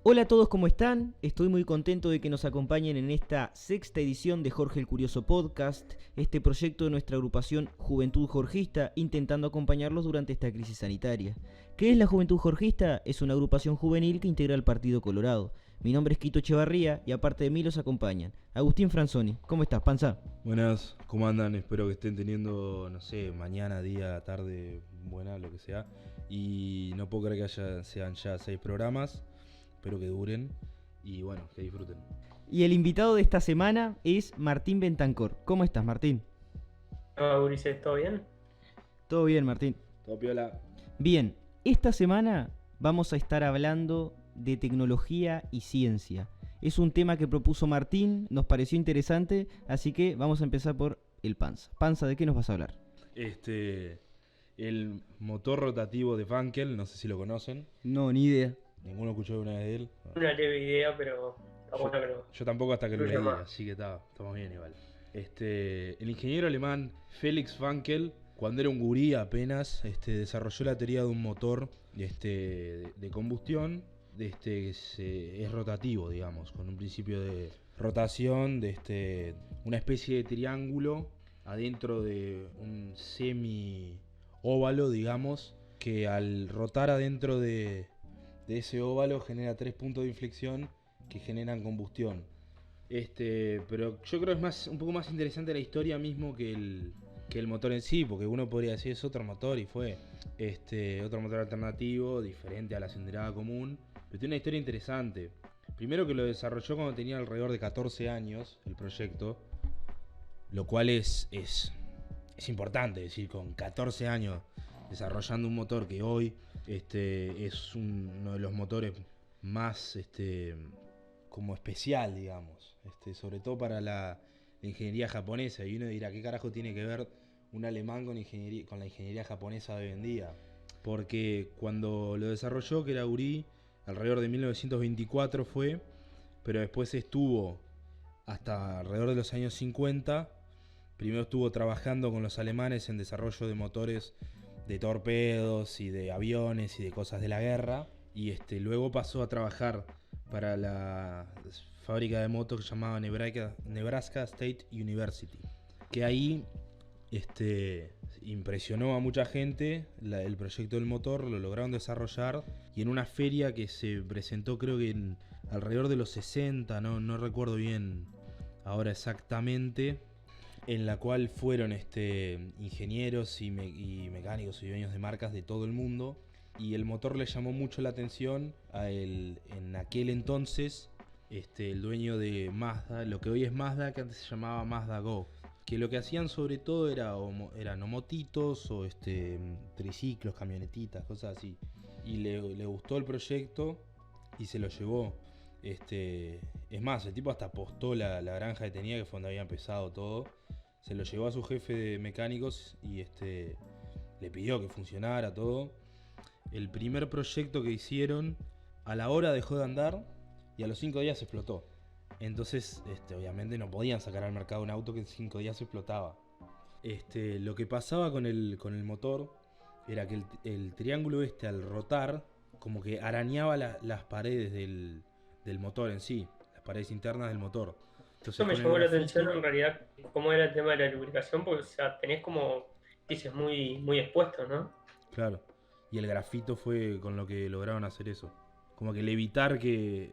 Hola a todos, ¿cómo están? Estoy muy contento de que nos acompañen en esta sexta edición de Jorge el Curioso Podcast, este proyecto de nuestra agrupación Juventud Jorgista, intentando acompañarlos durante esta crisis sanitaria. ¿Qué es la Juventud Jorgista? Es una agrupación juvenil que integra el Partido Colorado. Mi nombre es Quito Echevarría y aparte de mí los acompañan Agustín Franzoni. ¿Cómo estás, Panza? Buenas, ¿cómo andan? Espero que estén teniendo, no sé, mañana, día, tarde, buena, lo que sea. Y no puedo creer que sean ya 6 programas. Espero que duren y bueno, que disfruten. Y el invitado de esta semana es Martín Bentancor. ¿Cómo estás, Martín? Hola, Ulises, ¿todo bien? Todo bien, Martín. Todo piola. Bien, esta semana vamos a estar hablando de tecnología y ciencia. Es un tema que propuso Martín, nos pareció interesante, así que vamos a empezar por el Panza. Panza, ¿de qué nos vas a hablar? El motor rotativo de Wankel, no sé si lo conocen. No, ni idea. ¿Ninguno escuchó alguna vez de él? Una leve idea, pero está bueno que lo Yo tampoco hasta que lo leí, incluya más. así que estamos bien igual. El ingeniero alemán Felix Wankel, cuando era un gurí apenas, desarrolló la teoría de un motor de combustión que es rotativo, digamos, con un principio de rotación de una especie de triángulo adentro de un semi óvalo, digamos, que al rotar adentro de ese óvalo genera 3 puntos de inflexión que generan combustión. Pero yo creo que es un poco más interesante la historia mismo que el motor en sí, porque uno podría decir es otro motor y fue otro motor alternativo, diferente a la cilindrada común, pero tiene una historia interesante. Primero que lo desarrolló cuando tenía alrededor de 14 años el proyecto, lo cual es importante, es decir, con 14 años desarrollando un motor que hoy es uno de los motores más como especial, digamos, sobre todo para la ingeniería japonesa. Y uno dirá, ¿qué carajo tiene que ver un alemán con la ingeniería japonesa de hoy en día? Porque cuando lo desarrolló, que era Uri, alrededor de 1924 fue, pero después estuvo hasta alrededor de los años 50. Primero estuvo trabajando con los alemanes en desarrollo de motores de torpedos y de aviones y de cosas de la guerra. Y luego pasó a trabajar para la fábrica de motos que se llamaba Nebraska State University. Que ahí impresionó a mucha gente el proyecto del motor, lo lograron desarrollar. Y en una feria que se presentó creo que alrededor de los 60, no recuerdo bien ahora exactamente, en la cual fueron ingenieros y mecánicos y dueños de marcas de todo el mundo. Y el motor le llamó mucho la atención en aquel entonces el dueño de Mazda, lo que hoy es Mazda, que antes se llamaba Mazda Go. Que lo que hacían sobre todo eran motitos o triciclos, camionetitas, cosas así. Y le gustó el proyecto y se lo llevó. Es más, el tipo hasta apostó la granja que tenía, que fue donde había empezado todo. Se lo llevó a su jefe de mecánicos y le pidió que funcionara todo. El primer proyecto que hicieron a la hora dejó de andar y a los 5 días explotó. Entonces, obviamente no podían sacar al mercado un auto que en 5 días explotaba. Lo que pasaba con el motor era que el triángulo al rotar como que arañaba las paredes del motor en sí, las paredes internas del motor. Entonces, Eso me con el llamó la grafito, atención en realidad, cómo era el tema de la lubricación, porque o sea, tenés como pisos muy, muy expuestos, ¿no? claro. Y el grafito fue con lo que lograron hacer eso. Como que evitar que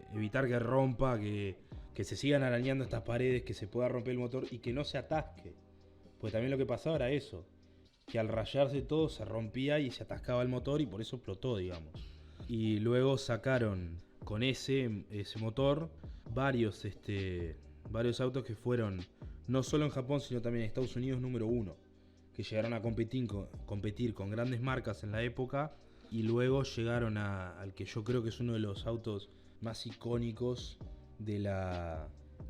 rompa, que se sigan arañando estas paredes, que se pueda romper el motor y que no se atasque. Pues también lo que pasaba era eso, que al rayarse todo se rompía y se atascaba el motor y por eso explotó, digamos. Y luego sacaron con ese motor varios autos que fueron no solo en Japón sino también en Estados Unidos número 1, que llegaron a competir con grandes marcas en la época. Y luego llegaron al que yo creo que es uno de los autos más icónicos de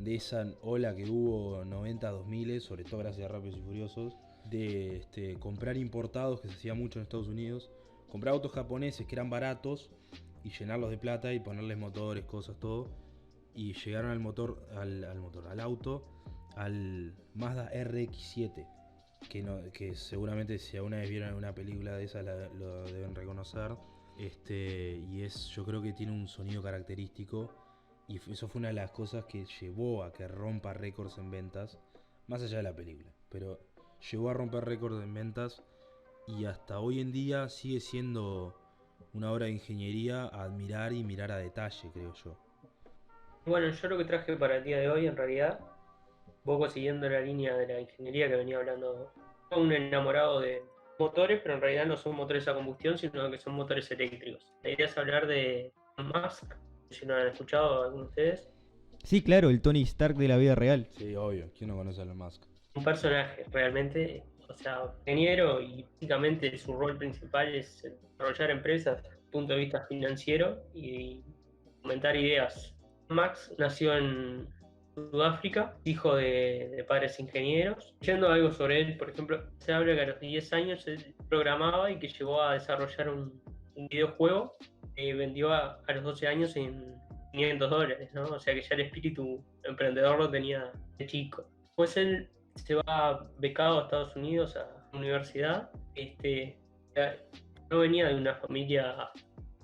esa ola que hubo 90-2000, sobre todo gracias a Rápidos y Furiosos, de comprar importados, que se hacía mucho en Estados Unidos, comprar autos japoneses que eran baratos y llenarlos de plata y ponerles motores, cosas, todo. Y llegaron al auto, al Mazda RX-7, que seguramente si alguna vez vieron una película de esas lo deben reconocer. Y yo creo que tiene un sonido característico. Y eso fue una de las cosas que llevó a que rompa récords en ventas. Más allá de la película. Pero llegó a romper récords en ventas. Y hasta hoy en día sigue siendo una obra de ingeniería a admirar y mirar a detalle, creo yo. Bueno, yo lo que traje para el día de hoy, en realidad, un poco siguiendo la línea de la ingeniería que venía hablando, un enamorado de motores, pero en realidad no son motores a combustión, sino que son motores eléctricos. La idea es hablar de Musk, si no lo han escuchado algunos de ustedes. Sí, claro, el Tony Stark de la vida real. Sí, obvio. ¿Quién no conoce a Elon Musk? Un personaje realmente, o sea, ingeniero, y básicamente su rol principal es desarrollar empresas desde el punto de vista financiero y comentar ideas. Max nació en Sudáfrica, hijo de padres ingenieros. Yendo a algo sobre él, por ejemplo, se habla que a los 10 años él programaba y que llegó a desarrollar un videojuego que vendió a los 12 años en $500, ¿no? O sea que ya el espíritu emprendedor lo tenía de chico. Pues él se va becado a Estados Unidos a la universidad. No venía de una familia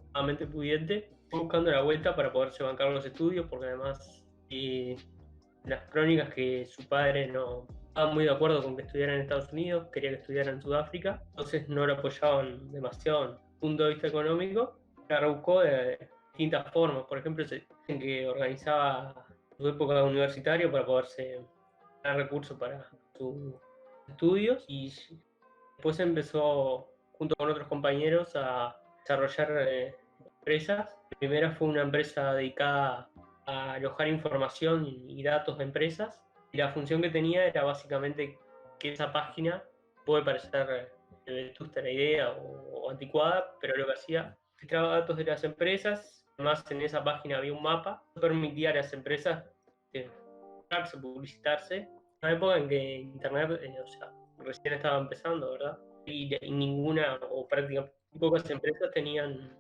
sumamente pudiente, fue buscando la vuelta para poderse bancar los estudios, porque además las crónicas que su padre no estaba muy de acuerdo con que estudiara en Estados Unidos, quería que estudiara en Sudáfrica, entonces no lo apoyaban demasiado en el punto de vista económico. La rebuscó de distintas formas, por ejemplo, se dicen que organizaba su época universitaria para poderse dar recursos para sus estudios, y después empezó junto con otros compañeros a desarrollar empresas. La primera fue una empresa dedicada a alojar información y datos de empresas, y la función que tenía era básicamente que esa página, puede parecer vetusta la idea o anticuada, pero lo que hacía, filtraba datos de las empresas. Además, en esa página había un mapa que permitía a las empresas publicitarse. Una época en que Internet, o sea, recién estaba empezando, ¿verdad? Y ninguna, o prácticamente pocas empresas tenían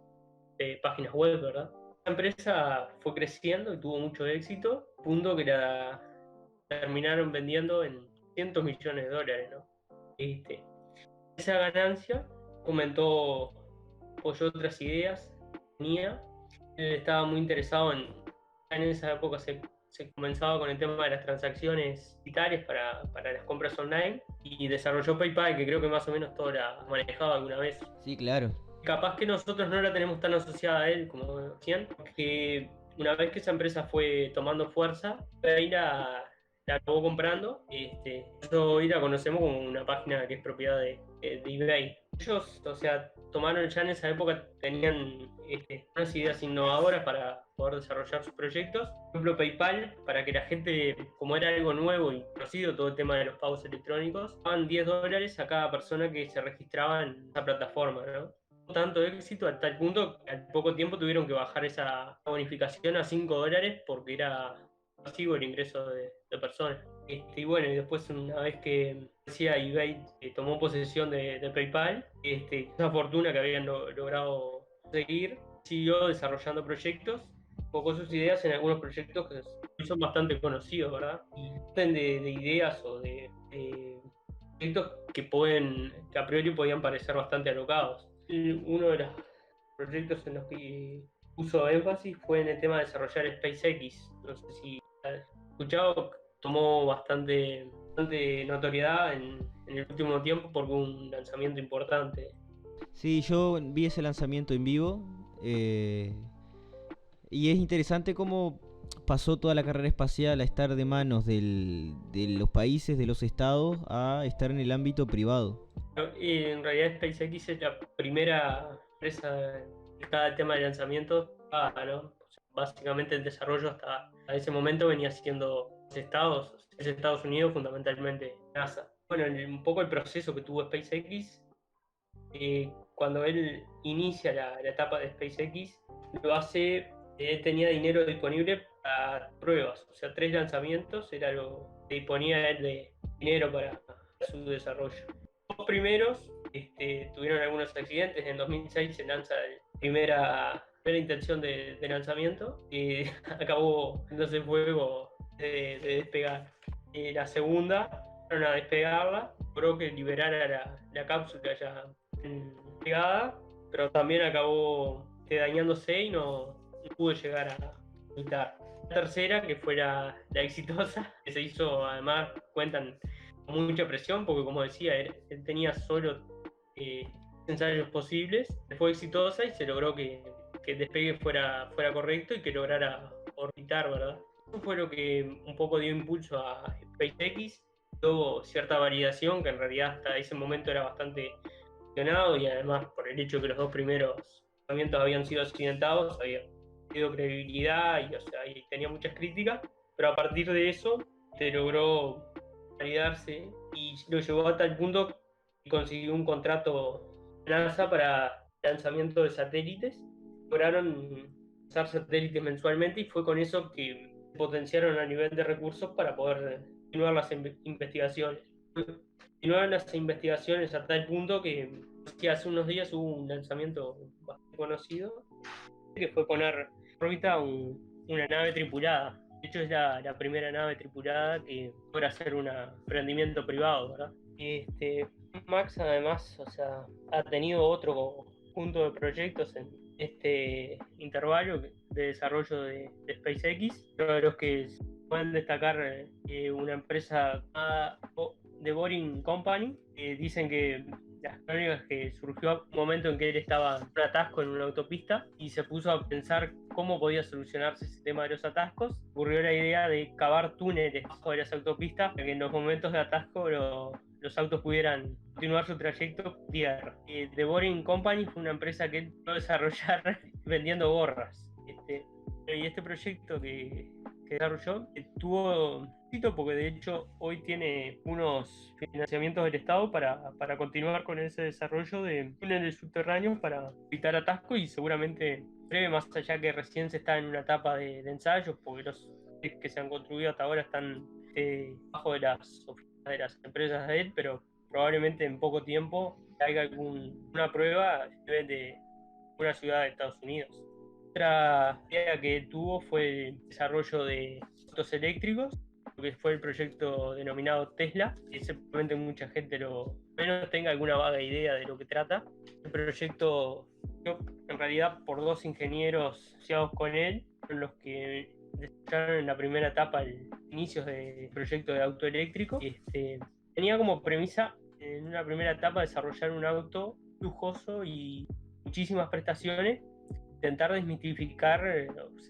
páginas web, ¿verdad? La empresa fue creciendo y tuvo mucho éxito, punto que la terminaron vendiendo en cientos millones de dólares, ¿no? Esa ganancia aumentó, apoyó otras ideas que tenía. Él estaba muy interesado en esa época se comenzaba con el tema de las transacciones digitales para las compras online, y desarrolló PayPal, que creo que más o menos todo la manejaba alguna vez. Sí, claro. Capaz que nosotros no la tenemos tan asociada a él como decían, porque una vez que esa empresa fue tomando fuerza, ahí la acabó comprando. Hoy la conocemos como una página que es propiedad de eBay. Ellos, o sea, tomaron ya en esa época, tenían unas ideas innovadoras para poder desarrollar sus proyectos. Por ejemplo, PayPal, para que la gente, como era algo nuevo y conocido todo el tema de los pagos electrónicos, daban $10 a cada persona que se registraba en esa plataforma, ¿no? Tanto éxito a tal punto que al poco tiempo tuvieron que bajar esa bonificación a $5 porque era masivo el ingreso de personas. Y bueno, y después, una vez que decía eBay tomó posesión de PayPal, esa fortuna que habían logrado conseguir, siguió desarrollando proyectos, enfocó sus ideas en algunos proyectos que son bastante conocidos, ¿verdad? Y de ideas o de proyectos que a priori podían parecer bastante alocados. Uno de los proyectos en los que puso énfasis fue en el tema de desarrollar SpaceX. No sé si has escuchado, tomó bastante notoriedad en el último tiempo porque hubo un lanzamiento importante. Sí, yo vi ese lanzamiento en vivo. Y es interesante cómo pasó toda la carrera espacial a estar de manos de los países, de los estados, a estar en el ámbito privado. En realidad SpaceX es la primera empresa dedicada al tema de lanzamiento, ¿no? Básicamente el desarrollo hasta ese momento venía siendo Estados Unidos, fundamentalmente NASA. Bueno, un poco el proceso que tuvo SpaceX, cuando él inicia la etapa de SpaceX, lo hace, él tenía dinero disponible para pruebas, o sea, 3 lanzamientos era lo que disponía él de dinero para su desarrollo. Los primeros tuvieron algunos accidentes. En 2006 se lanza la primera intención de lanzamiento y acabó dándose fuego de despegar. La segunda, fueron a despegarla, logró que liberara la cápsula ya despegada, pero también acabó dañándose y no pudo llegar a mitad. La tercera, que fue la exitosa, que se hizo, además, cuentan con mucha presión, porque como decía, él tenía solo ensayos posibles, fue exitosa y se logró que el despegue fuera correcto y que lograra orbitar, ¿verdad? Eso fue lo que un poco dio impulso a SpaceX. Tuvo cierta validación, que en realidad hasta ese momento era bastante cuestionado, y además por el hecho que los dos primeros lanzamientos habían sido accidentados, había tenido credibilidad y, o sea, y tenía muchas críticas, pero a partir de eso se logró validarse y lo llevó hasta el punto que consiguió un contrato de NASA para lanzamiento de satélites. Lograron lanzar satélites mensualmente y fue con eso que potenciaron a nivel de recursos para poder continuar las investigaciones. Continuaron las investigaciones hasta el punto que hace unos días hubo un lanzamiento bastante conocido, que fue poner en órbita una nave tripulada. De hecho, es la primera nave tripulada que logra hacer un emprendimiento privado, ¿verdad? Max, además, o sea, ha tenido otro conjunto de proyectos en este intervalo de desarrollo de SpaceX, pero de los que pueden destacar una empresa de Boring Company. Dicen que las crónicas que surgió un momento en que él estaba en un atasco en una autopista y se puso a pensar cómo podía solucionarse ese tema de los atascos. Ocurrió la idea de cavar túneles bajo de las autopistas para que en los momentos de atasco los autos pudieran continuar su trayecto por tierra. The Boring Company fue una empresa que él pudo desarrollar vendiendo gorras. Y este proyecto que desarrolló tuvo éxito porque de hecho hoy tiene unos financiamientos del Estado para continuar con ese desarrollo de túneles subterráneos para evitar atasco, y seguramente breve, más allá que recién se está en una etapa de ensayos, porque los que se han construido hasta ahora están bajo de las oficinas de las empresas de él, pero probablemente en poco tiempo haya alguna prueba a nivel de una ciudad de Estados Unidos. Otra idea que tuvo fue el desarrollo de autos eléctricos, que fue el proyecto denominado Tesla, que seguramente mucha gente menos tenga alguna vaga idea de lo que trata. El proyecto, en realidad, por dos ingenieros asociados con él, fueron los que desarrollaron en la primera etapa el inicios del proyecto de auto eléctrico. Tenía como premisa, en una primera etapa, desarrollar un auto lujoso y muchísimas prestaciones, intentar desmitificar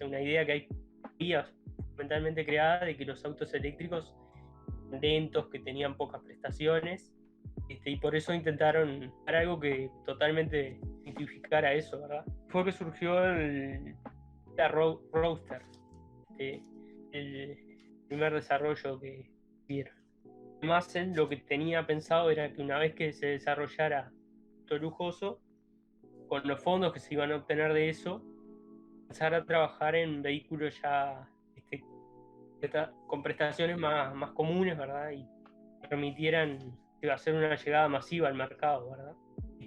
una idea que hay mentalmente creada de que los autos eléctricos eran lentos, que tenían pocas prestaciones, y por eso intentaron hacer algo que totalmente simplificara eso, ¿verdad? Fue que surgió la Roadster, el primer desarrollo que vieron. Además, él lo que tenía pensado era que una vez que se desarrollara auto lujoso, con los fondos que se iban a obtener de eso, empezar a trabajar en vehículos ya con prestaciones más comunes, ¿verdad? Y permitieran hacer una llegada masiva al mercado, ¿verdad?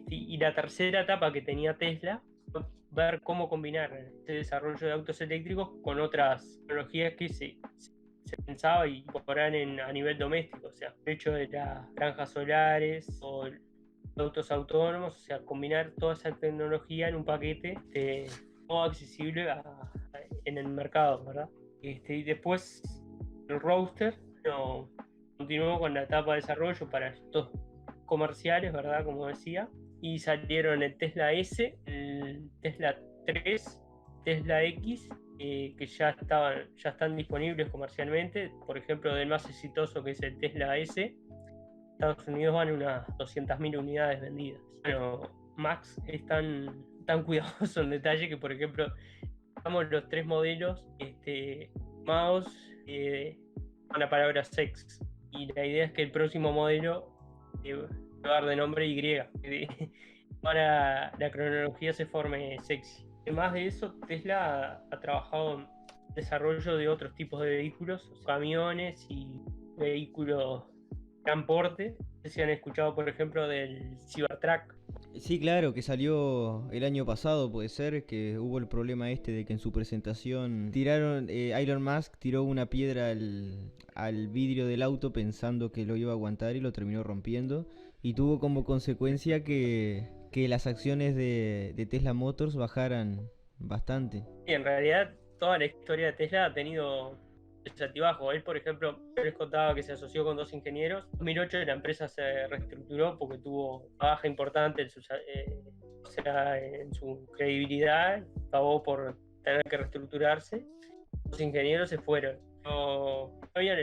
Y la tercera etapa que tenía Tesla fue ver cómo combinar ese desarrollo de autos eléctricos con otras tecnologías que se pensaba y incorporar a nivel doméstico, o sea, el hecho de las granjas solares o autos autónomos, o sea, combinar toda esa tecnología en un paquete no accesible en el mercado, ¿verdad? Y después el Roadster continuó con la etapa de desarrollo para estos comerciales, ¿verdad? Como decía, y salieron el Tesla S, el Tesla 3, Tesla X, que ya están disponibles comercialmente. Por ejemplo, del más exitoso, que es el Tesla S, Estados Unidos van unas 200.000 unidades vendidas. Bueno, Max es tan cuidadoso en detalle que, por ejemplo, damos los tres modelos mouse con la palabra sex, y la idea es que el próximo modelo va a dar de nombre Y, para la cronología se forme sexy. Además de eso, Tesla ha trabajado en desarrollo de otros tipos de vehículos, camiones y vehículos gran porte. No sé si han escuchado, por ejemplo, del Cybertruck. Sí, claro, que salió el año pasado, puede ser, que hubo el problema de que en su presentación Elon Musk tiró una piedra al vidrio del auto pensando que lo iba a aguantar y lo terminó rompiendo, y tuvo como consecuencia que que las acciones de Tesla Motors bajaran bastante. Y en realidad toda la historia de Tesla ha tenido ese altibajo. Él, por ejemplo, yo les contaba que se asoció con 2 ingenieros. En 2008 la empresa se reestructuró porque tuvo una baja importante en su credibilidad, pagó por tener que reestructurarse. Los ingenieros se fueron.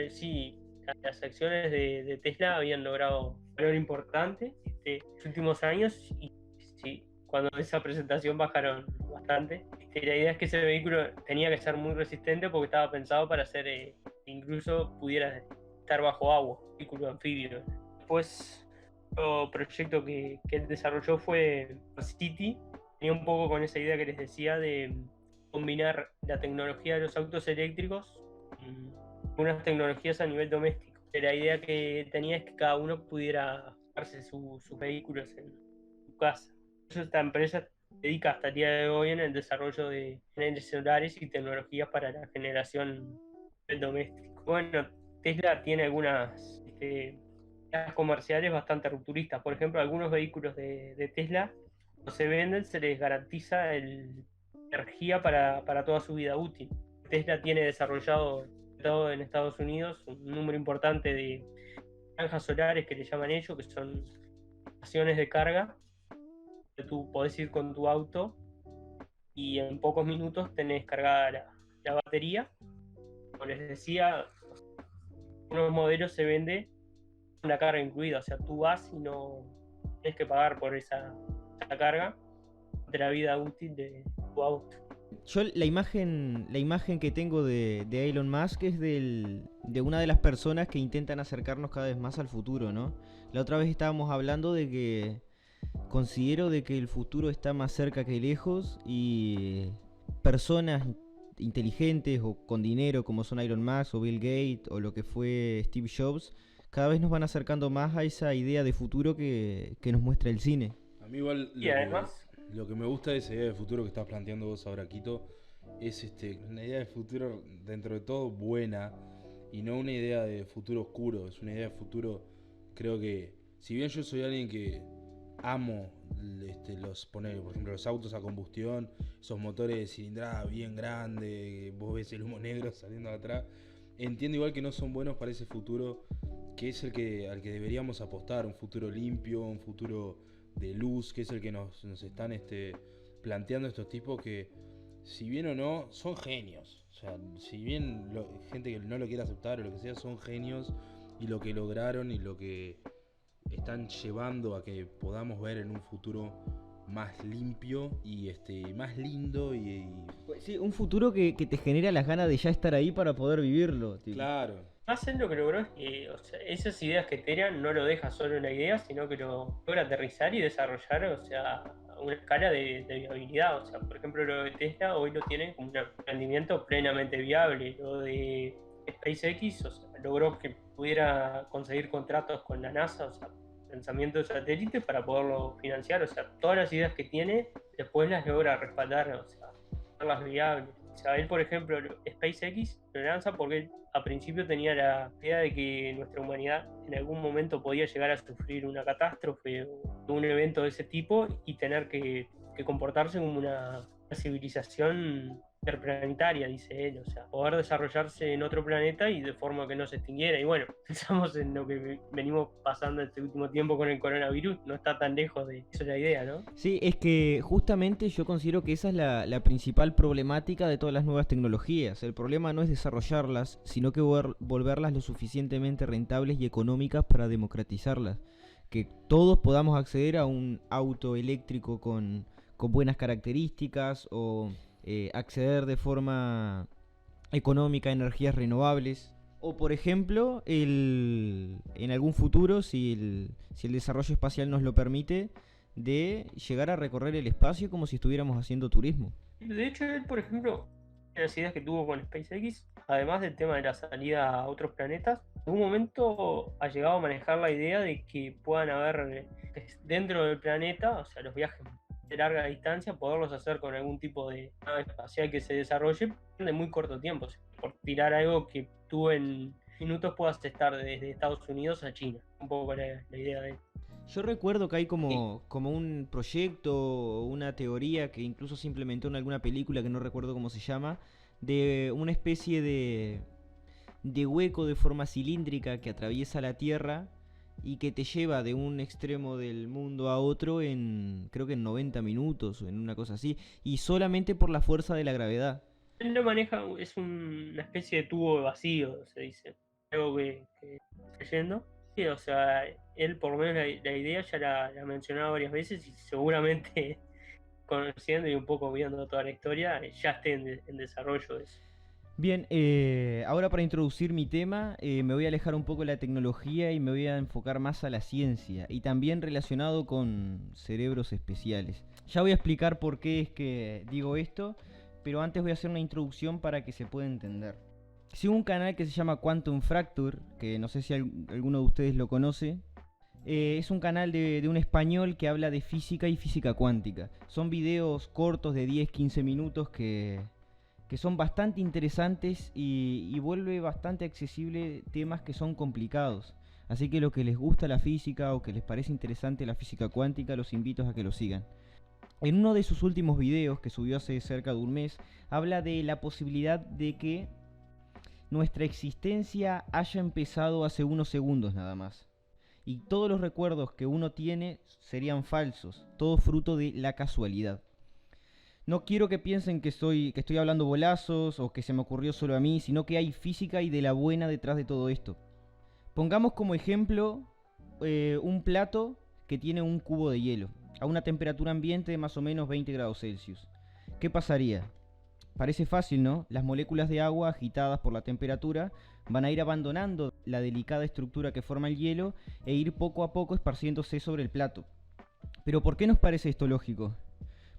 Sí, las acciones de Tesla habían logrado un valor importante en los últimos años y sí, cuando esa presentación bajaron bastante. La idea es que ese vehículo tenía que ser muy resistente porque estaba pensado para hacer, incluso pudiera estar bajo agua, vehículo anfibio. Después, otro proyecto que él desarrolló fue City. Tenía un poco con esa idea que les decía de combinar la tecnología de los autos eléctricos con unas tecnologías a nivel doméstico. La idea que tenía es que cada uno pudiera armarse sus vehículos en su casa. Esta empresa se dedica hasta el día de hoy en el desarrollo de paneles solares y tecnologías para la generación del doméstico. Bueno, Tesla tiene algunas ideas comerciales bastante rupturistas. Por ejemplo, algunos vehículos de Tesla, cuando se venden, se les garantiza energía para toda su vida útil. Tesla tiene desarrollado todo en Estados Unidos un número importante de granjas solares que le llaman ellos, que son estaciones de carga. Tú podés ir con tu auto y en pocos minutos tenés cargada la batería. Como les decía, unos modelos se vende con la carga incluida, o sea, tú vas y no tienes que pagar por esa carga de la vida útil de tu auto. Yo la imagen que tengo de Elon Musk es de una de las personas que intentan acercarnos cada vez más al futuro, ¿no? La otra vez estábamos hablando de que considero de que el futuro está más cerca que lejos y personas inteligentes o con dinero como son Elon Musk o Bill Gates o lo que fue Steve Jobs, cada vez nos van acercando más a esa idea de futuro que nos muestra el cine. A mí igual Y además, lo que me gusta de esa idea de futuro que estás planteando vos ahora, Quito, es una idea de futuro dentro de todo buena y no una idea de futuro oscuro. Es una idea de futuro, creo que, si bien yo soy alguien que amo por ejemplo, los autos a combustión, esos motores de cilindrada bien grandes, vos ves el humo negro saliendo de atrás, entiendo igual que no son buenos para ese futuro que es al que deberíamos apostar, un futuro limpio, un futuro de luz, que es el que nos están planteando estos tipos que, si bien o no, son genios. O sea, si bien gente que no lo quiere aceptar o lo que sea, son genios, y lo que lograron y lo que están llevando a que podamos ver en un futuro más limpio y más lindo Sí, un futuro que te genera las ganas de ya estar ahí para poder vivirlo, tío. Claro. más él lo que logró es que, o sea, esas ideas que tenían no lo deja solo en la idea, sino que lo logra aterrizar y desarrollar, o sea, a una escala de viabilidad. O sea, por ejemplo, lo de Tesla hoy lo tienen como un emprendimiento plenamente viable. Lo de SpaceX, o sea, logró que pudiera conseguir contratos con la NASA, o sea, lanzamiento de satélites para poderlo financiar. O sea, todas las ideas que tiene, después las logra respaldar, o sea, hacerlas viables. O sea, él, por ejemplo, SpaceX lo lanza porque él a principio tenía la idea de que nuestra humanidad en algún momento podía llegar a sufrir una catástrofe o un evento de ese tipo y tener que comportarse como una civilización interplanetaria, dice él, o sea, poder desarrollarse en otro planeta y de forma que no se extinguiera. Y bueno, pensamos en lo que venimos pasando este último tiempo con el coronavirus, no está tan lejos de eso la idea, ¿no? Sí, es que justamente yo considero que esa es la principal problemática de todas las nuevas tecnologías. El problema no es desarrollarlas, sino que volverlas lo suficientemente rentables y económicas para democratizarlas. Que todos podamos acceder a un auto eléctrico con buenas características o acceder de forma económica a energías renovables. O por ejemplo, en algún futuro, si el desarrollo espacial nos lo permite, de llegar a recorrer el espacio como si estuviéramos haciendo turismo. De hecho, él, por ejemplo, las ideas que tuvo con SpaceX, además del tema de la salida a otros planetas, en algún momento ha llegado a manejar la idea de que puedan haber dentro del planeta, o sea, los viajes de larga distancia, poderlos hacer con algún tipo de nave espacial que se desarrolle de muy corto tiempo. O sea, por tirar algo que tú en minutos puedas estar desde Estados Unidos a China. Un poco la idea de él. Yo recuerdo que hay como un proyecto o una teoría que incluso se implementó en alguna película que no recuerdo cómo se llama, de una especie de hueco de forma cilíndrica que atraviesa la Tierra y que te lleva de un extremo del mundo a otro creo que en 90 minutos o en una cosa así, y solamente por la fuerza de la gravedad. Él lo maneja, es una especie de tubo vacío, se dice. Algo que estoy leyendo. Sí, o sea, él por lo menos la idea ya la ha mencionado varias veces y seguramente conociendo y un poco viendo toda la historia, ya esté en desarrollo de eso. Bien, ahora para introducir mi tema, me voy a alejar un poco de la tecnología y me voy a enfocar más a la ciencia y también relacionado con cerebros especiales. Ya voy a explicar por qué es que digo esto, pero antes voy a hacer una introducción para que se pueda entender. Sigo un canal que se llama Quantum Fracture, que no sé si alguno de ustedes lo conoce. Es un canal de un español que habla de física y física cuántica. Son videos cortos de 10-15 minutos que son bastante interesantes y vuelve bastante accesible temas que son complicados. Así que lo que les gusta la física o que les parece interesante la física cuántica, los invito a que lo sigan. En uno de sus últimos videos, que subió hace cerca de un mes, habla de la posibilidad de que nuestra existencia haya empezado hace unos segundos nada más. Y todos los recuerdos que uno tiene serían falsos, todo fruto de la casualidad. No quiero que piensen que estoy hablando bolazos o que se me ocurrió solo a mí, sino que hay física y de la buena detrás de todo esto. Pongamos como ejemplo un plato que tiene un cubo de hielo, a una temperatura ambiente de más o menos 20 grados Celsius. ¿Qué pasaría? Parece fácil, ¿no? Las moléculas de agua agitadas por la temperatura van a ir abandonando la delicada estructura que forma el hielo e ir poco a poco esparciéndose sobre el plato. Pero ¿por qué nos parece esto lógico?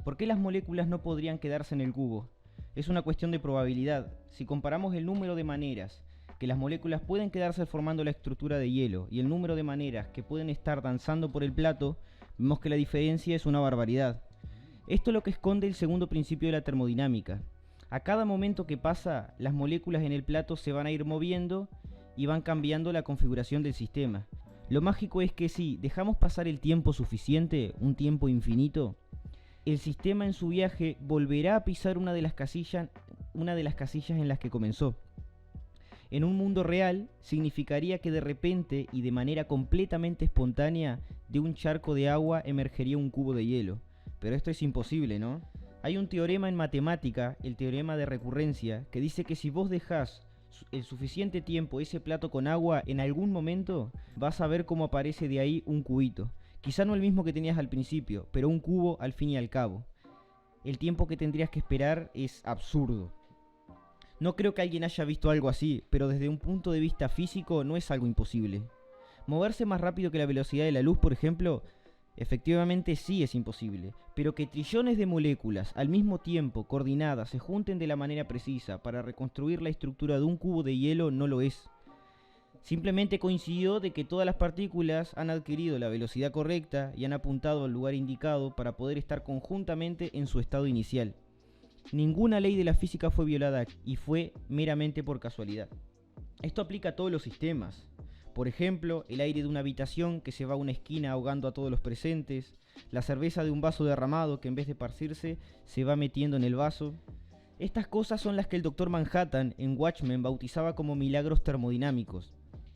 ¿Por qué las moléculas no podrían quedarse en el cubo? Es una cuestión de probabilidad. Si comparamos el número de maneras que las moléculas pueden quedarse formando la estructura de hielo y el número de maneras que pueden estar danzando por el plato, vemos que la diferencia es una barbaridad. Esto es lo que esconde el segundo principio de la termodinámica. A cada momento que pasa, las moléculas en el plato se van a ir moviendo y van cambiando la configuración del sistema. Lo mágico es que si dejamos pasar el tiempo suficiente, un tiempo infinito, el sistema en su viaje volverá a pisar una de las casillas en las que comenzó. En un mundo real, significaría que de repente y de manera completamente espontánea, de un charco de agua emergería un cubo de hielo. Pero esto es imposible, ¿no? Hay un teorema en matemática, el teorema de recurrencia, que dice que si vos dejás el suficiente tiempo ese plato con agua, en algún momento vas a ver cómo aparece de ahí un cubito. Quizá no el mismo que tenías al principio, pero un cubo al fin y al cabo. El tiempo que tendrías que esperar es absurdo. No creo que alguien haya visto algo así, pero desde un punto de vista físico no es algo imposible. Moverse más rápido que la velocidad de la luz, por ejemplo, efectivamente sí es imposible, pero que trillones de moléculas al mismo tiempo coordinadas se junten de la manera precisa para reconstruir la estructura de un cubo de hielo no lo es. Simplemente coincidió de que todas las partículas han adquirido la velocidad correcta y han apuntado al lugar indicado para poder estar conjuntamente en su estado inicial. Ninguna ley de la física fue violada y fue meramente por casualidad. Esto aplica a todos los sistemas. Por ejemplo, el aire de una habitación que se va a una esquina ahogando a todos los presentes, la cerveza de un vaso derramado que en vez de esparcirse se va metiendo en el vaso. Estas cosas son las que el Dr. Manhattan en Watchmen bautizaba como milagros termodinámicos.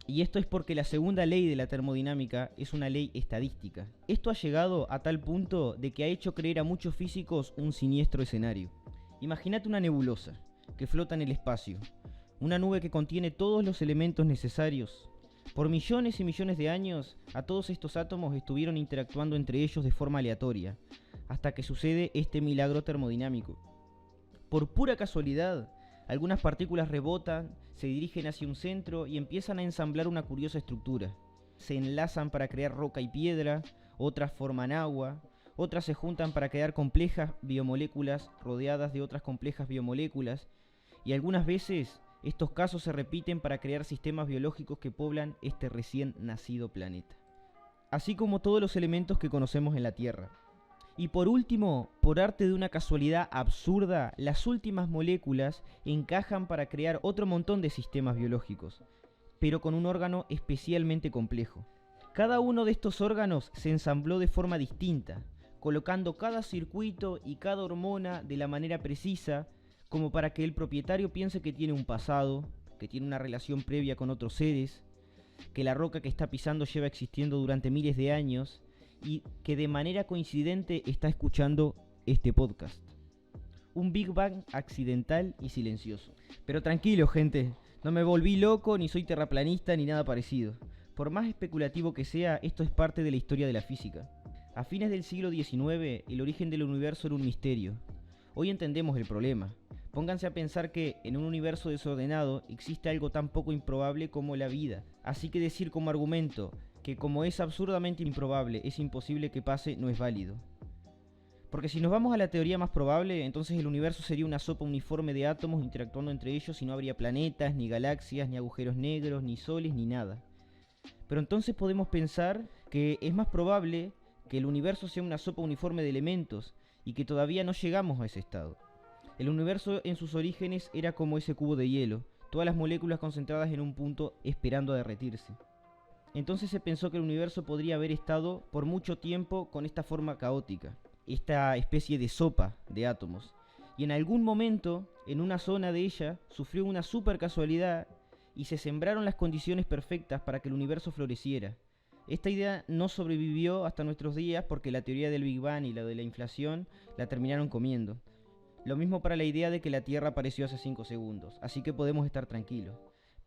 Y esto es porque la segunda ley de la termodinámica es una ley estadística. Esto ha llegado a tal punto de que ha hecho creer a muchos físicos un siniestro escenario. Imagínate una nebulosa que flota en el espacio, una nube que contiene todos los elementos necesarios. Por millones y millones de años, a todos estos átomos estuvieron interactuando entre ellos de forma aleatoria, hasta que sucede este milagro termodinámico. Por pura casualidad, algunas partículas rebotan, se dirigen hacia un centro y empiezan a ensamblar una curiosa estructura. Se enlazan para crear roca y piedra, otras forman agua, otras se juntan para crear complejas biomoléculas rodeadas de otras complejas biomoléculas, y algunas veces estos casos se repiten para crear sistemas biológicos que poblan este recién nacido planeta, así como todos los elementos que conocemos en la Tierra. Y por último, por arte de una casualidad absurda, las últimas moléculas encajan para crear otro montón de sistemas biológicos, pero con un órgano especialmente complejo. Cada uno de estos órganos se ensambló de forma distinta, colocando cada circuito y cada hormona de la manera precisa, como para que el propietario piense que tiene un pasado, que tiene una relación previa con otros seres, que la roca que está pisando lleva existiendo durante miles de años y que de manera coincidente está escuchando este podcast. Un Big Bang accidental y silencioso. Pero tranquilo, gente, no me volví loco, ni soy terraplanista, ni nada parecido. Por más especulativo que sea, esto es parte de la historia de la física. A fines del siglo XIX, el origen del universo era un misterio. Hoy entendemos el problema. Pónganse a pensar que en un universo desordenado existe algo tan poco improbable como la vida. Así que decir como argumento que como es absurdamente improbable, es imposible que pase, no es válido. Porque si nos vamos a la teoría más probable, entonces el universo sería una sopa uniforme de átomos interactuando entre ellos y no habría planetas, ni galaxias, ni agujeros negros, ni soles, ni nada. Pero entonces podemos pensar que es más probable que el universo sea una sopa uniforme de elementos y que todavía no llegamos a ese estado. El universo en sus orígenes era como ese cubo de hielo, todas las moléculas concentradas en un punto esperando a derretirse. Entonces se pensó que el universo podría haber estado por mucho tiempo con esta forma caótica, esta especie de sopa de átomos, y en algún momento, en una zona de ella, sufrió una super casualidad y se sembraron las condiciones perfectas para que el universo floreciera. Esta idea no sobrevivió hasta nuestros días porque la teoría del Big Bang y la de la inflación la terminaron comiendo. Lo mismo para la idea de que la Tierra apareció hace 5 segundos, así que podemos estar tranquilos.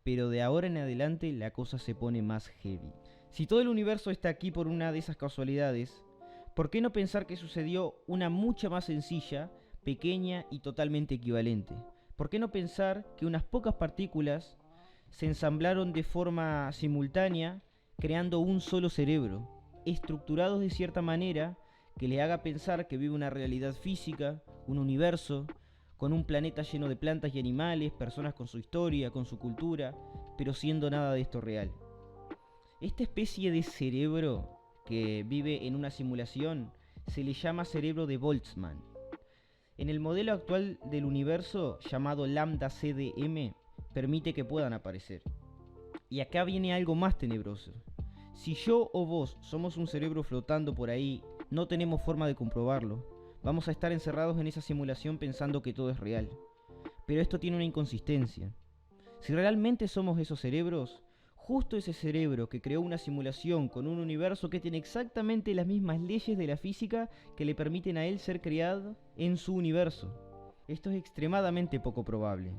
Pero de ahora en adelante la cosa se pone más heavy. Si todo el universo está aquí por una de esas casualidades, ¿por qué no pensar que sucedió una mucha más sencilla, pequeña y totalmente equivalente? ¿Por qué no pensar que unas pocas partículas se ensamblaron de forma simultánea, creando un solo cerebro, estructurados de cierta manera que le haga pensar que vive una realidad física, un universo, con un planeta lleno de plantas y animales, personas con su historia, con su cultura, pero siendo nada de esto real? Esta especie de cerebro que vive en una simulación se le llama cerebro de Boltzmann. En el modelo actual del universo, llamado Lambda CDM, permite que puedan aparecer. Y acá viene algo más tenebroso. Si yo o vos somos un cerebro flotando por ahí, no tenemos forma de comprobarlo. Vamos a estar encerrados en esa simulación pensando que todo es real. Pero esto tiene una inconsistencia. Si realmente somos esos cerebros, justo ese cerebro que creó una simulación con un universo que tiene exactamente las mismas leyes de la física que le permiten a él ser creado en su universo. Esto es extremadamente poco probable.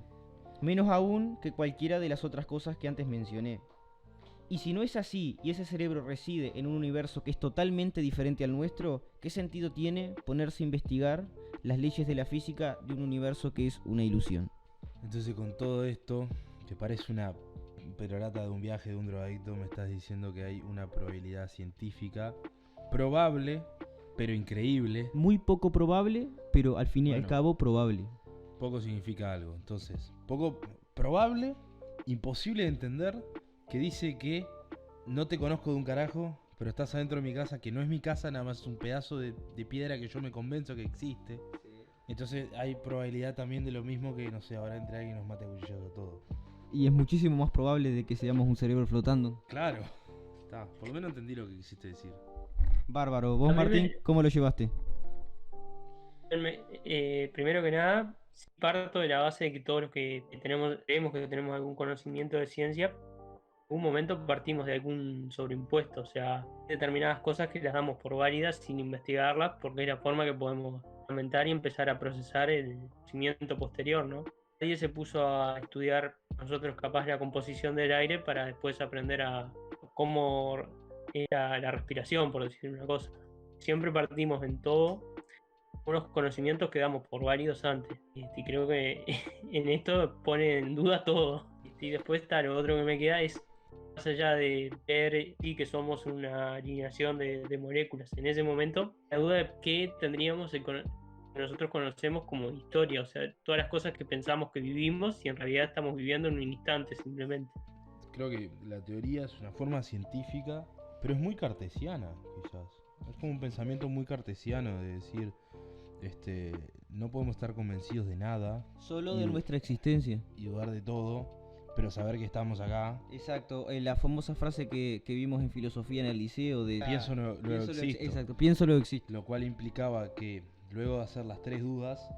Menos aún que cualquiera de las otras cosas que antes mencioné. Y si no es así y ese cerebro reside en un universo que es totalmente diferente al nuestro, ¿qué sentido tiene ponerse a investigar las leyes de la física de un universo que es una ilusión? Entonces con todo esto, que parece una perorata de un viaje de un drogadicto, me estás diciendo que hay una probabilidad científica probable, pero increíble. Muy poco probable, pero al fin y al cabo probable. Poco significa algo. Entonces, poco probable, imposible de entender, que dice que no te conozco de un carajo, pero estás adentro de mi casa, que no es mi casa, nada más es un pedazo de piedra que yo me convenzo que existe. Entonces hay probabilidad también de lo mismo que, no sé, ahora entre alguien y nos mate a cuchillazo a todos. Y es muchísimo más probable de que seamos un cerebro flotando. Claro. Está, por lo menos entendí lo que quisiste decir. Bárbaro. ¿Vos, Martín, cómo lo llevaste? Primero que nada, parto de la base de que todos los que creemos que tenemos algún conocimiento de ciencia, en algún momento partimos de algún sobreimpuesto, o sea, determinadas cosas que las damos por válidas sin investigarlas, porque es la forma que podemos aumentar y empezar a procesar el conocimiento posterior, ¿no? Nadie se puso a estudiar nosotros capaz la composición del aire para después aprender a cómo era la respiración, por decir una cosa. Siempre partimos en todo unos conocimientos que damos por válidos antes. Y creo que en esto pone en duda todo. Y después está lo otro que me queda es, más allá de ver y que somos una alineación de moléculas, en ese momento, la duda de qué tendríamos que nosotros conocemos como historia, o sea, todas las cosas que pensamos que vivimos y en realidad estamos viviendo en un instante simplemente. Creo que la teoría es una forma científica, pero es muy cartesiana, quizás. Es como un pensamiento muy cartesiano de decir, no podemos estar convencidos de nada. Solo de nuestra existencia. Y dudar de todo. pero saber que estamos acá. Exacto, la famosa frase que vimos en filosofía en el liceo de Pienso luego existo. Exacto, pienso luego existo. Lo cual implicaba que luego de hacer las 3 dudas,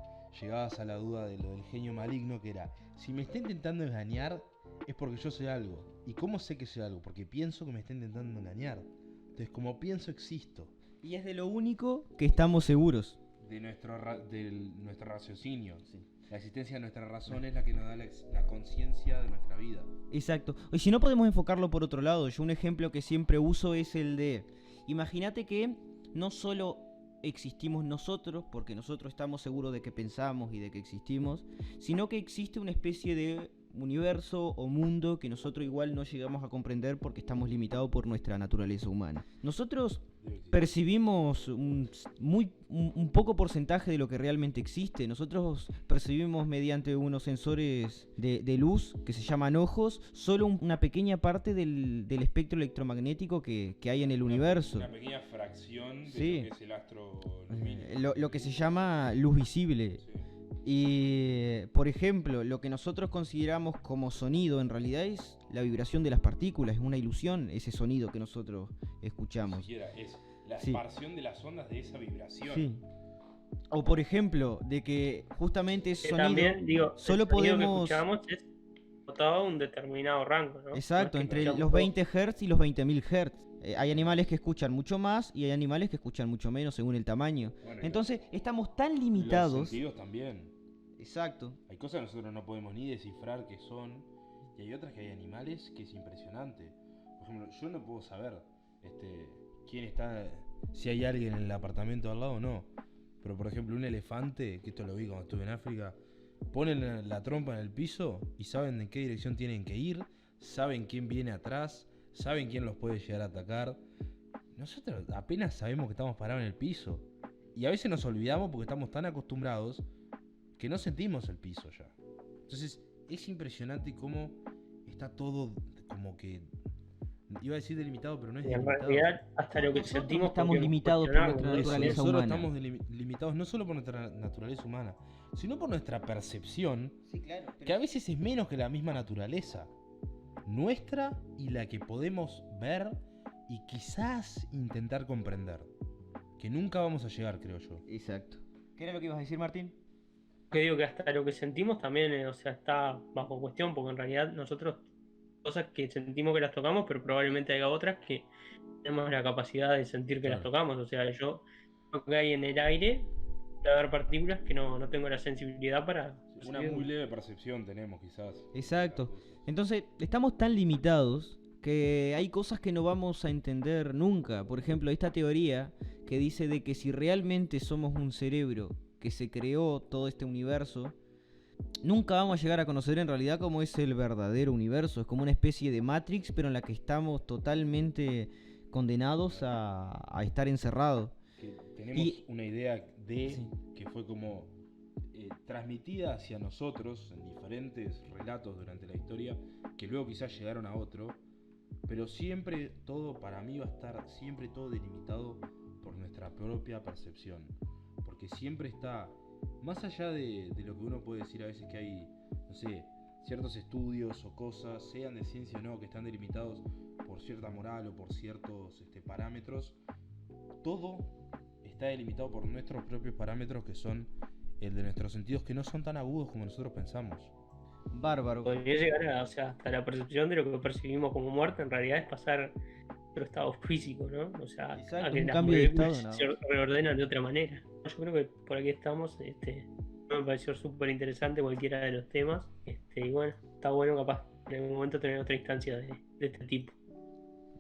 llegabas a la duda de lo del genio maligno, que era, si me está intentando engañar, es porque yo soy algo. ¿Y cómo sé que soy algo? Porque pienso que me está intentando engañar. Entonces, como pienso, existo. Y es de lo único que estamos seguros. De nuestro raciocinio. Sí. La existencia de nuestra razón es la que nos da la conciencia de nuestra vida. Exacto. Y si no, podemos enfocarlo por otro lado. Yo un ejemplo que siempre uso es el de, imagínate que no solo existimos nosotros, porque nosotros estamos seguros de que pensamos y de que existimos, sino que existe una especie de universo o mundo que nosotros igual no llegamos a comprender porque estamos limitados por nuestra naturaleza humana. Nosotros percibimos un poco porcentaje de lo que realmente existe. Nosotros percibimos mediante unos sensores de luz que se llaman ojos solo una pequeña parte del espectro electromagnético que hay en el universo. Una pequeña fracción de Sí. lo que es el astro lumínico. Lo que se llama luz visible. Sí. Y, por ejemplo, lo que nosotros consideramos como sonido en realidad es la vibración de las partículas, es una ilusión ese sonido que nosotros escuchamos. Ni siquiera es la Sí. esparción de las ondas de esa vibración. Sí. O por ejemplo, de que justamente ese Que sonido también, digo, solo el sonido podemos... que escuchamos es acotado a un determinado rango, ¿no? Exacto, No es que entre escuchamos los todo. 20 Hz y los 20.000 Hz. Hay animales que escuchan mucho más y hay animales que escuchan mucho menos según el tamaño. Bueno, Entonces, estamos tan los limitados... sentidos también. Exacto. Hay cosas que nosotros no podemos ni descifrar qué son, y hay otras que hay animales que es impresionante. Por ejemplo, yo no puedo saber quién está, si hay alguien en el apartamento al lado o no. Pero por ejemplo, un elefante, que esto lo vi cuando estuve en África, ponen la trompa en el piso y saben en qué dirección tienen que ir, saben quién viene atrás, saben quién los puede llegar a atacar. Nosotros apenas sabemos que estamos parados en el piso. Y a veces nos olvidamos porque estamos tan acostumbrados que no sentimos el piso ya. Entonces es impresionante cómo está todo como que... Iba a decir delimitado, pero no es Y en delimitado. realidad, hasta lo que Nosotros sentimos estamos podemos limitados por cuestionarlo, nuestra ¿no? naturaleza Nosotros humana. estamos limitados no solo por nuestra naturaleza humana, sino por nuestra percepción, Sí, claro. que a veces es menos que la misma naturaleza nuestra y la que podemos ver y quizás intentar comprender. Que nunca vamos a llegar, creo yo. Exacto. ¿Qué era lo que ibas a decir, Martín? Que digo que hasta lo que sentimos también, o sea, está bajo cuestión, porque en realidad nosotros, cosas que sentimos que las tocamos, pero probablemente haya otras que tenemos la capacidad de sentir que las Claro. tocamos. O sea, yo lo que hay en el aire, puede haber partículas que no tengo la sensibilidad para Una percibir. muy leve percepción tenemos, quizás. Exacto. Entonces, estamos tan limitados que hay cosas que no vamos a entender nunca. Por ejemplo, esta teoría que dice de que si realmente somos un cerebro que se creó todo este universo, nunca vamos a llegar a conocer en realidad cómo es el verdadero universo. Es como una especie de Matrix, pero en la que estamos totalmente condenados a estar encerrados. Que tenemos Y- una idea de Sí. que fue como transmitida hacia nosotros en diferentes relatos durante la historia, que luego quizás llegaron a otro, pero siempre todo, para mí va a estar siempre todo delimitado por nuestra propia percepción, porque siempre está, más allá de lo que uno puede decir a veces que hay, no sé, ciertos estudios o cosas, sean de ciencia o no, que están delimitados por cierta moral o por ciertos parámetros, todo está delimitado por nuestros propios parámetros, que son el de nuestros sentidos, que no son tan agudos como nosotros pensamos. Bárbaro. Podría llegar a, o sea, hasta la percepción de lo que percibimos como muerte, en realidad es pasar a otro estado físico, ¿no? O sea, Exacto, a que un las cambio de moléculas estado, se reordenan de otra manera. Yo creo que por aquí estamos, me pareció súper interesante cualquiera de los temas, y bueno, está bueno capaz en algún momento tener otra instancia de este tipo.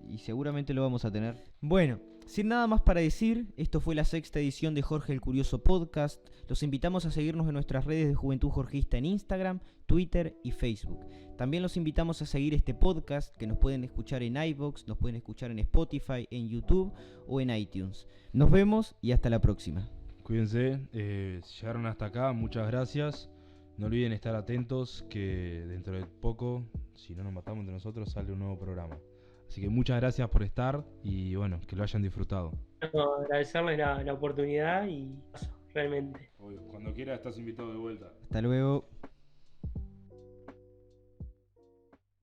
Y seguramente lo vamos a tener. Bueno, sin nada más para decir, esto fue la 6ª edición de Jorge el Curioso Podcast. Los invitamos a seguirnos en nuestras redes de Juventud Jorgista en Instagram, Twitter y Facebook. También los invitamos a seguir este podcast, que nos pueden escuchar en iVoox, nos pueden escuchar en Spotify, en YouTube o en iTunes. Nos vemos y hasta la próxima. Cuídense, si llegaron hasta acá, muchas gracias. No olviden estar atentos, que dentro de poco, si no nos matamos entre nosotros, sale un nuevo programa. Así que muchas gracias por estar y bueno, que lo hayan disfrutado. No, agradecerles la oportunidad y eso, realmente. Cuando quieras estás invitado de vuelta. Hasta luego.